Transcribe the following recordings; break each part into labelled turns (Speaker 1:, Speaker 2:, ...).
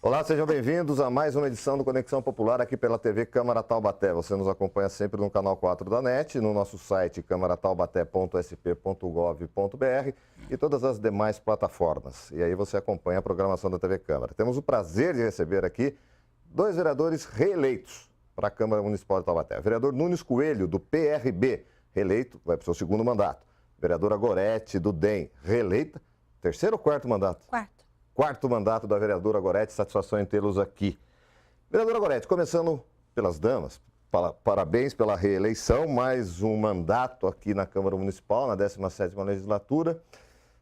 Speaker 1: Olá, sejam bem-vindos a mais uma edição do Conexão Popular aqui pela TV Câmara Taubaté. Você nos acompanha sempre no canal 4 da NET, no nosso site câmarataubaté.sp.gov.br e todas as demais plataformas. E aí você acompanha a programação da TV Câmara. Temos o prazer de receber aqui dois vereadores reeleitos para a Câmara Municipal de Taubaté. O vereador Nunes Coelho, do PRB, reeleito, vai para o seu segundo mandato. Vereadora Gorete, do DEM, reeleita, terceiro ou quarto mandato? Quarto mandato da vereadora Gorete, satisfação em tê-los aqui. Vereadora Gorete, começando pelas damas, parabéns pela reeleição, mais um mandato aqui na Câmara Municipal, na 17ª legislatura.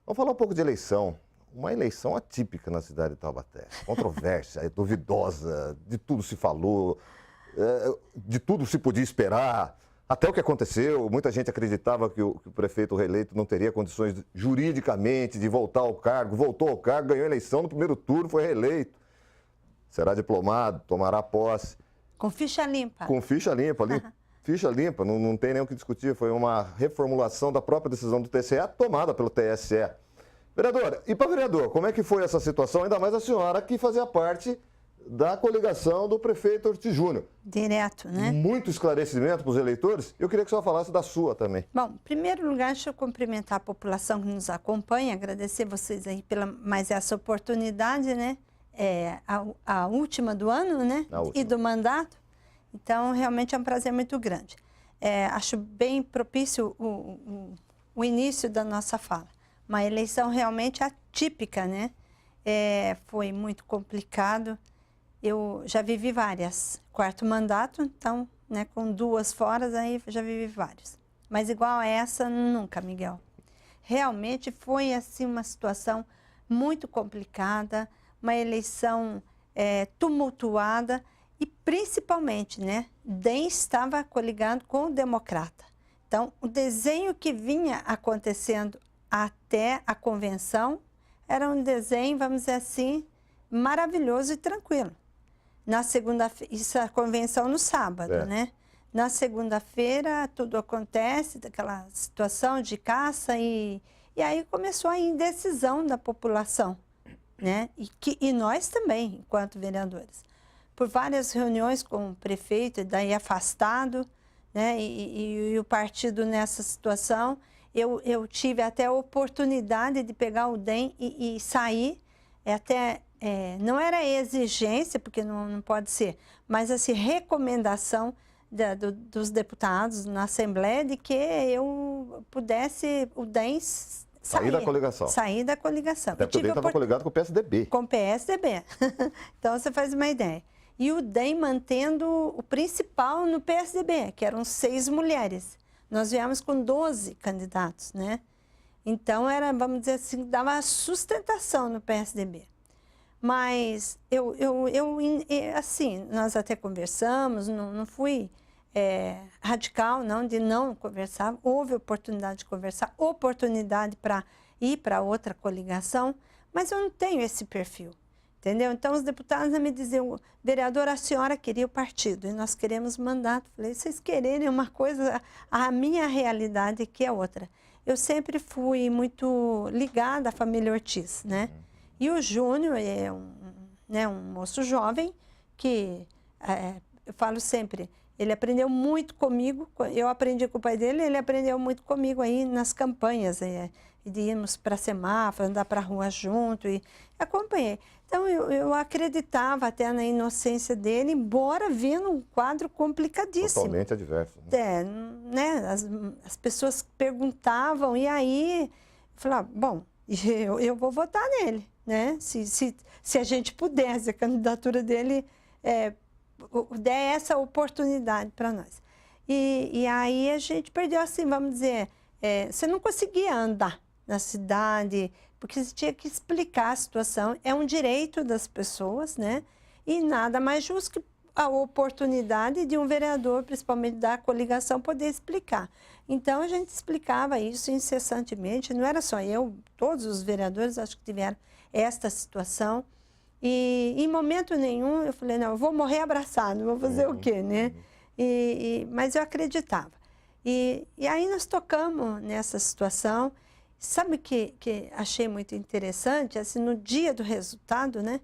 Speaker 1: Vamos falar um pouco de eleição. Uma eleição atípica na cidade de Taubaté. Controvérsia, duvidosa, de tudo se falou, de tudo se podia esperar. Até o que aconteceu, muita gente acreditava que o prefeito reeleito não teria condições juridicamente de voltar ao cargo. Voltou ao cargo, ganhou a eleição no primeiro turno, foi reeleito. Será diplomado, tomará posse.
Speaker 2: Com ficha limpa.
Speaker 1: Com ficha limpa, ficha limpa, não tem nem o que discutir. Foi uma reformulação da própria decisão do TCE, tomada pelo TSE. Vereadora, e para vereador, como é que foi essa situação? Ainda mais a senhora que fazia parte da coligação do prefeito Ortiz Júnior.
Speaker 2: Direto, né?
Speaker 1: Muito esclarecimento para os eleitores. Eu queria que a senhora falasse da sua também.
Speaker 2: Bom, em primeiro lugar, deixa eu cumprimentar a população que nos acompanha, agradecer vocês aí pela mais essa oportunidade, né? A última do ano, né? E do mandato. Então, realmente é um prazer muito grande. Acho bem propício o início da nossa fala. Uma eleição realmente atípica, né? Foi muito complicado. Eu já vivi várias, quarto mandato, então, né, com duas fora, aí já vivi vários. Mas igual a essa, nunca, Miguel. Realmente foi, assim, uma situação muito complicada, uma eleição tumultuada e, principalmente, né, DEM estava coligado com o Democrata. Então, o desenho que vinha acontecendo até a convenção era um desenho, vamos dizer assim, maravilhoso e tranquilo. Na segunda-feira, isso é a convenção no sábado, né? Na segunda-feira, tudo acontece, daquela situação de caça e aí começou a indecisão da população, né? E nós também, enquanto vereadores. Por várias reuniões com o prefeito, daí afastado, né? E o partido nessa situação, eu tive até a oportunidade de pegar o DEM e sair, não era exigência, porque não pode ser, mas assim, recomendação dos deputados na Assembleia de que eu pudesse, o DEM
Speaker 1: sair da coligação.
Speaker 2: Sair da coligação.
Speaker 1: Até porque o DEM estava coligado com o PSDB.
Speaker 2: Com o PSDB. Então, você faz uma ideia. E o DEM mantendo o principal no PSDB, que eram 6 mulheres. Nós viemos com 12 candidatos, né? Então, vamos dizer assim, dava sustentação no PSDB. Mas, assim, nós até conversamos, não fui radical, não, de não conversar. Houve oportunidade de conversar, oportunidade para ir para outra coligação, mas eu não tenho esse perfil, entendeu? Então, os deputados me diziam, vereadora, a senhora queria o partido e nós queremos mandato. Falei, vocês quererem uma coisa, a minha realidade que é outra. Eu sempre fui muito ligada à família Ortiz, né? E o Júnior é um moço jovem que, eu falo sempre, ele aprendeu muito comigo, eu aprendi com o pai dele, ele aprendeu muito comigo aí nas campanhas, de irmos para semáforo, andar para a rua junto e acompanhei. Então, eu acreditava até na inocência dele, embora vendo um quadro complicadíssimo.
Speaker 1: Totalmente adverso.
Speaker 2: Né? As pessoas perguntavam e aí eu falava, bom, eu vou votar nele, né? Se a gente pudesse, a candidatura dele der essa oportunidade para nós. E aí a gente perdeu, assim, vamos dizer, você não conseguia andar na cidade, porque você tinha que explicar a situação. É um direito das pessoas, né? E nada mais justo que a oportunidade de um vereador, principalmente da coligação, poder explicar. Então, a gente explicava isso incessantemente, não era só eu, todos os vereadores acho que tiveram esta situação. E em momento nenhum eu falei, não, eu vou morrer abraçado, vou fazer o quê, né? Mas eu acreditava. E aí nós tocamos nessa situação. Sabe o que achei muito interessante? Assim, no dia do resultado, né?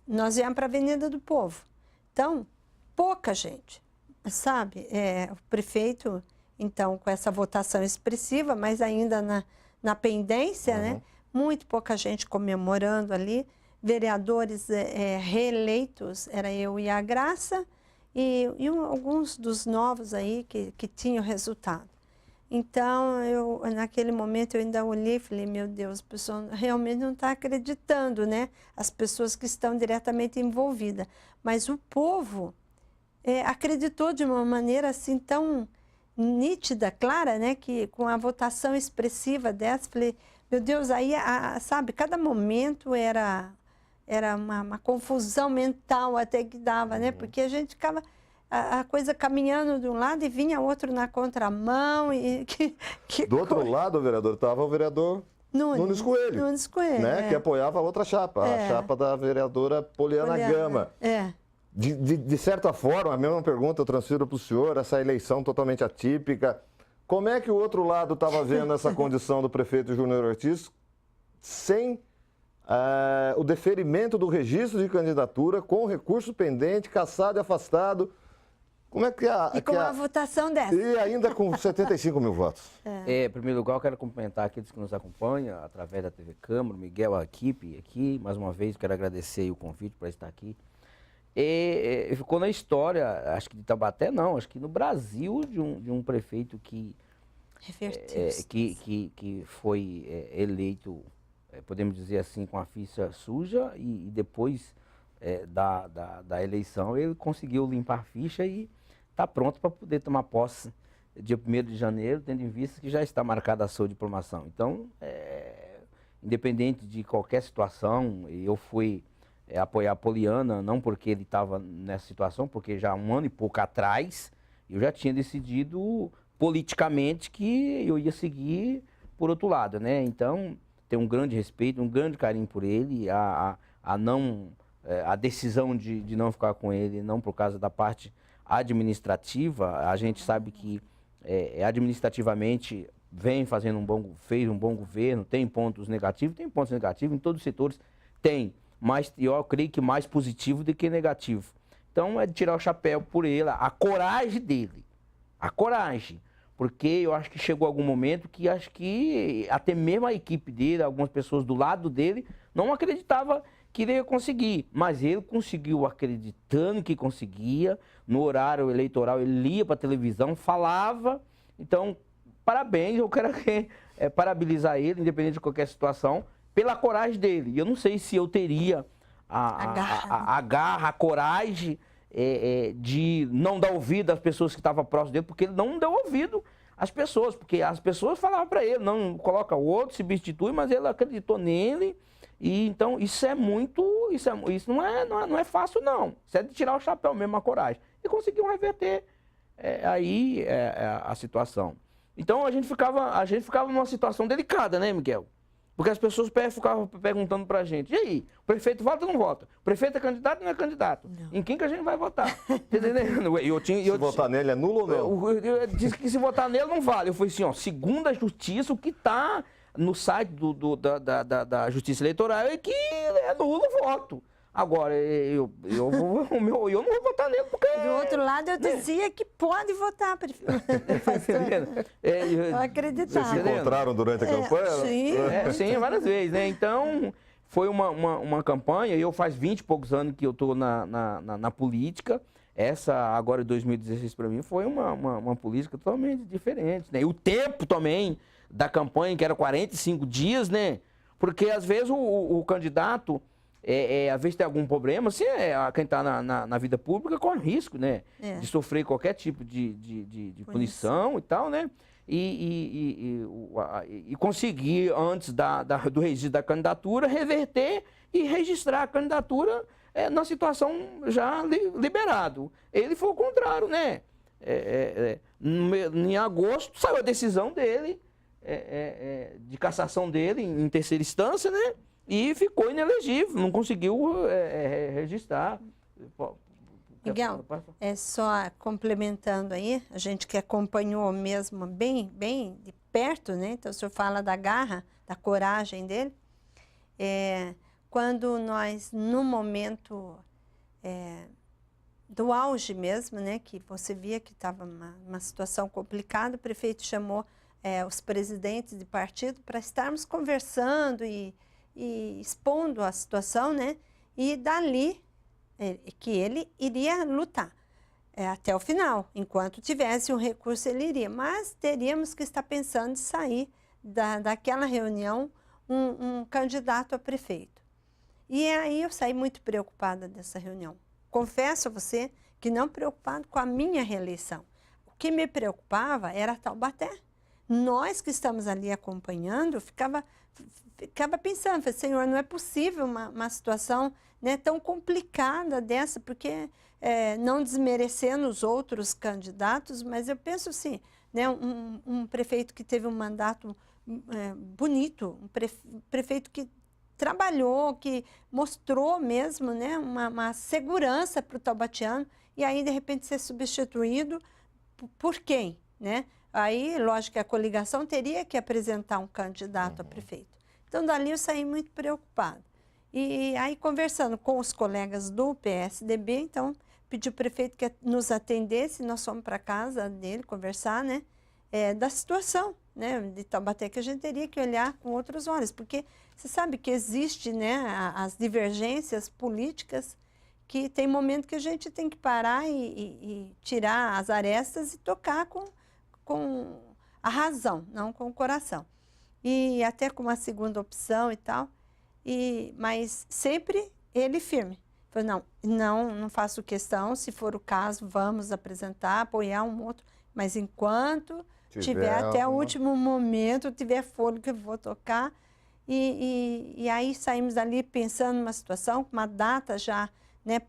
Speaker 2: nós viemos para a Avenida do Povo. Então, pouca gente, sabe? O prefeito, então, com essa votação expressiva, mas ainda na pendência, né? Muito pouca gente comemorando ali. Vereadores reeleitos, era eu e a Graça, e alguns dos novos aí que tinham resultado. Então, naquele momento, eu ainda olhei e falei, meu Deus, a pessoa realmente não está acreditando, né? As pessoas que estão diretamente envolvidas. Mas o povo acreditou de uma maneira assim tão nítida, clara, né? Que com a votação expressiva dessa, falei, meu Deus, aí, sabe, cada momento era uma confusão mental até que dava, né? Porque a gente ficava a coisa caminhando de um lado e vinha outro na contramão.
Speaker 1: Do outro lado, vereador, estava o vereador Nunes Coelho.
Speaker 2: Nunes Coelho,
Speaker 1: né? Que apoiava a outra chapa, a chapa da vereadora Poliana Gama. De certa forma, a mesma pergunta eu transfiro para o senhor, essa eleição totalmente atípica. Como é que o outro lado estava vendo essa condição do prefeito Júnior Ortiz sem o deferimento do registro de candidatura, com recurso pendente, cassado e afastado? Como é que
Speaker 2: com a votação dessa.
Speaker 1: E ainda com 75 mil votos.
Speaker 3: Em primeiro lugar, eu quero cumprimentar aqueles que nos acompanham através da TV Câmara, Miguel, a equipe aqui. Mais uma vez, quero agradecer o convite para estar aqui. Ficou na história, acho que de Taubaté não, acho que no Brasil, de um prefeito que foi eleito, podemos dizer assim, com a ficha suja e depois da eleição ele conseguiu limpar a ficha e está pronto para poder tomar posse dia 1º de janeiro, tendo em vista que já está marcada a sua diplomação. Então, independente de qualquer situação, eu fui apoiar a Poliana, não porque ele estava nessa situação, porque já 1 ano e pouco atrás, eu já tinha decidido politicamente que eu ia seguir por outro lado, né? Então, tenho um grande respeito, um grande carinho por ele, a decisão de não ficar com ele, não por causa da parte administrativa, a gente sabe que administrativamente fez um bom governo, tem pontos negativos em todos os setores, tem, mas eu creio que mais positivo do que negativo. Então é de tirar o chapéu por ele, a coragem dele, porque eu acho que chegou algum momento que acho que até mesmo a equipe dele, algumas pessoas do lado dele, não acreditava que ele ia conseguir, mas ele conseguiu acreditando que conseguia, no horário eleitoral ele ia para a televisão, falava, então parabéns, eu quero parabenizar ele, independente de qualquer situação, pela coragem dele. E eu não sei se eu teria a garra, a coragem de não dar ouvido às pessoas que estavam próximas dele, porque ele não deu ouvido às pessoas, porque as pessoas falavam para ele, não coloca o outro, se substitui, mas ele acreditou nele. E então isso não é fácil não, isso é de tirar o chapéu mesmo, a coragem. E conseguiu reverter a situação. Então a gente ficava numa situação delicada, né, Miguel? Porque as pessoas ficavam perguntando pra gente, e aí, o prefeito vota ou não vota? O prefeito é candidato ou não é candidato? Não. Em quem que a gente vai votar? Entendeu?
Speaker 1: Se votar nele é nulo ou não?
Speaker 3: Eu disse que se votar nele não vale. Eu falei assim, ó, segundo a justiça, o que está no site da Justiça Eleitoral é que é nulo o voto. Agora, eu não vou votar nele porque...
Speaker 2: Do outro lado, eu dizia que pode votar. Eu acreditava.
Speaker 1: Vocês se encontraram durante a campanha?
Speaker 2: Sim.
Speaker 3: Sim, várias vezes, né? Então, foi uma campanha, eu faz 20 e poucos anos que eu estou na política. Essa, agora em 2016, para mim, foi uma política totalmente diferente, né? E o tempo também da campanha, que era 45 dias, né? Porque, às vezes, o candidato... às vezes tem algum problema, assim, quem está na vida pública corre risco, né? De sofrer qualquer tipo de punição e tal, né? E conseguir, antes do registro da candidatura, reverter e registrar a candidatura na situação já liberado. Ele foi o contrário, né? Em agosto saiu a decisão dele, de cassação dele em terceira instância, né? E ficou inelegível, não conseguiu registrar.
Speaker 2: Miguel, só complementando aí, a gente que acompanhou mesmo bem de perto, né? Então o senhor fala da garra, da coragem dele. quando nós, no momento do auge mesmo, né, que você via que estava uma situação complicada, o prefeito chamou os presidentes de partido para estarmos conversando e expondo a situação, né, e dali que ele iria lutar até o final. Enquanto tivesse um recurso, ele iria. Mas teríamos que estar pensando em sair daquela reunião um candidato a prefeito. E aí eu saí muito preocupada dessa reunião. Confesso a você que não preocupado com a minha reeleição. O que me preocupava era Taubaté. Nós que estamos ali acompanhando, ficava pensando, Senhor, não é possível uma situação, né, tão complicada dessa, porque não desmerecendo os outros candidatos, mas eu penso assim, né, um prefeito que teve um mandato bonito, um prefeito que trabalhou, que mostrou mesmo, né, uma segurança para o taubatiano, e aí de repente ser substituído por quem, né? Aí, lógico que a coligação teria que apresentar um candidato a prefeito. Então, dali eu saí muito preocupada. E aí, conversando com os colegas do PSDB, então, pedi ao prefeito que nos atendesse, nós fomos para a casa dele conversar, né, da situação, né, de Taubaté, que a gente teria que olhar com outros olhos, porque você sabe que existe, né, as divergências políticas, que tem momento que a gente tem que parar e tirar as arestas e tocar com a razão, não com o coração. E até com uma segunda opção e tal, mas sempre ele firme. Falei, não faço questão, se for o caso, vamos apresentar, apoiar um outro, mas enquanto tiver até o último momento, tiver fôlego, eu vou tocar. E aí saímos dali pensando numa situação, com uma data já, né,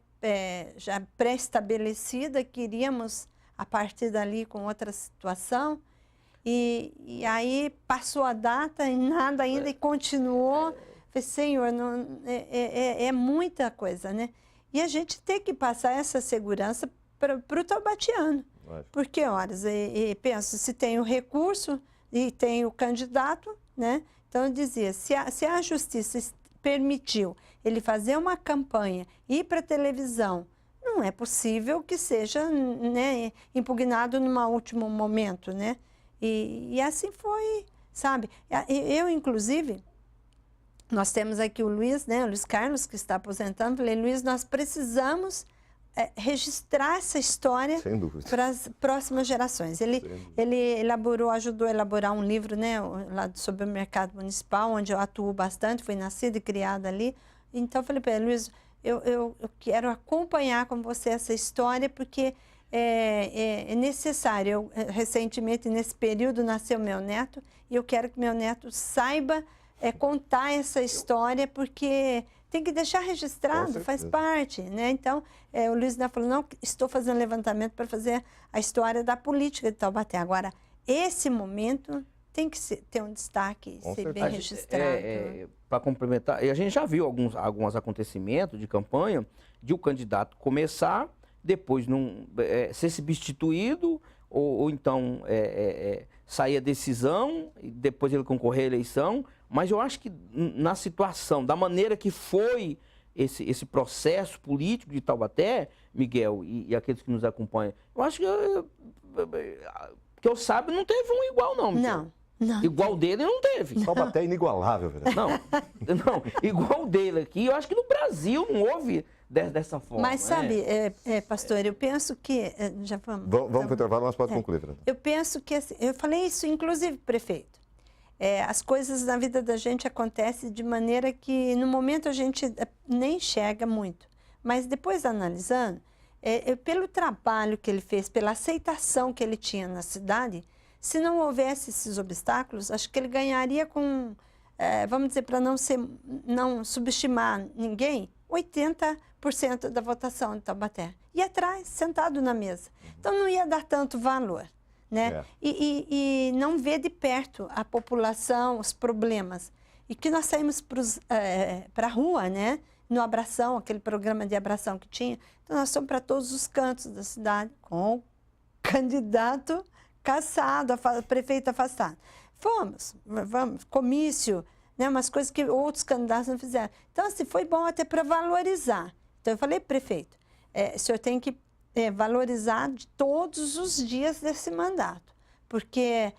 Speaker 2: já pré-estabelecida, que iríamos a partir dali com outra situação, e aí passou a data e nada ainda, e continuou. Falei, Senhor, é muita coisa, né? E a gente tem que passar essa segurança para o taubatiano. Porque, horas, penso, se tem o recurso e tem o candidato, né? Então, eu dizia, se a justiça permitiu ele fazer uma campanha, ir para a televisão, não é possível que seja, né, impugnado num último momento, né? E assim foi, sabe? Eu, inclusive, nós temos aqui o Luiz, né, o Luiz Carlos, que está aposentando. Falei, Luiz, nós precisamos registrar essa história para as próximas gerações. Ele ajudou a elaborar um livro, né, lá sobre o mercado municipal, onde eu atuo bastante, fui nascida e criada ali. Então, eu falei para ele, Luiz, eu quero acompanhar com você essa história, porque é necessário. Recentemente, nesse período, nasceu meu neto, e eu quero que meu neto saiba contar essa história, porque tem que deixar registrado, faz parte, né? Então, o Luiz falou, não, estou fazendo levantamento para fazer a história da política de Taubaté. Agora, esse momento tem que ter um destaque, ser bem registrado.
Speaker 3: Para complementar, a gente já viu alguns acontecimentos de campanha de o candidato começar, depois ser substituído, ou então sair a decisão, e depois ele concorrer à eleição. Mas eu acho que na situação, da maneira que foi esse processo político de Taubaté, Miguel e aqueles que nos acompanham, eu acho que eu saiba, não teve um igual não, Miguel. Não. Igual dele não teve.
Speaker 1: Taubaté é inigualável, velho.
Speaker 3: Não, igual dele aqui, eu acho que no Brasil não houve dessa forma.
Speaker 2: Mas sabe, pastor, eu penso que... já vamos
Speaker 1: para o intervalo, mas pode concluir.
Speaker 2: Eu penso que, assim, eu falei isso, inclusive, prefeito. As coisas na vida da gente acontecem de maneira que, no momento, a gente nem enxerga muito. Mas depois, analisando, pelo trabalho que ele fez, pela aceitação que ele tinha na cidade, se não houvesse esses obstáculos, acho que ele ganharia com, vamos dizer, para não subestimar ninguém, 80% da votação de Taubaté. E atrás, sentado na mesa. Então, não ia dar tanto valor, né? E não ver de perto a população, os problemas. E que nós saímos para a rua, né? No Abração, aquele programa de abração que tinha. Então, nós fomos para todos os cantos da cidade com o candidato cassado, prefeito afastado. Vamos, comício, né, umas coisas que outros candidatos não fizeram. Então, assim, foi bom até para valorizar. Então, eu falei, prefeito, o senhor tem que valorizar de todos os dias desse mandato, porque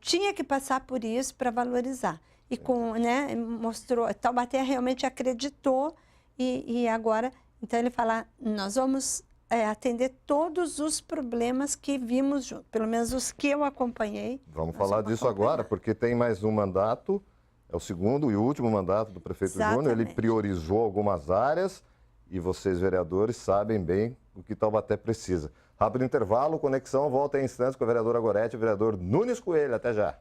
Speaker 2: tinha que passar por isso para valorizar. E né, mostrou, Taubaté realmente acreditou e agora, então ele fala, nós vamos atender todos os problemas que vimos junto, pelo menos os que eu acompanhei.
Speaker 1: Vamos falar disso agora, porque tem mais um mandato, é o segundo e último mandato do prefeito Júnior, ele priorizou algumas áreas e vocês, vereadores, sabem bem o que Taubaté precisa. Rápido intervalo, conexão, volta em instantes com a vereadora Gorete e o vereador Nunes Coelho. Até já.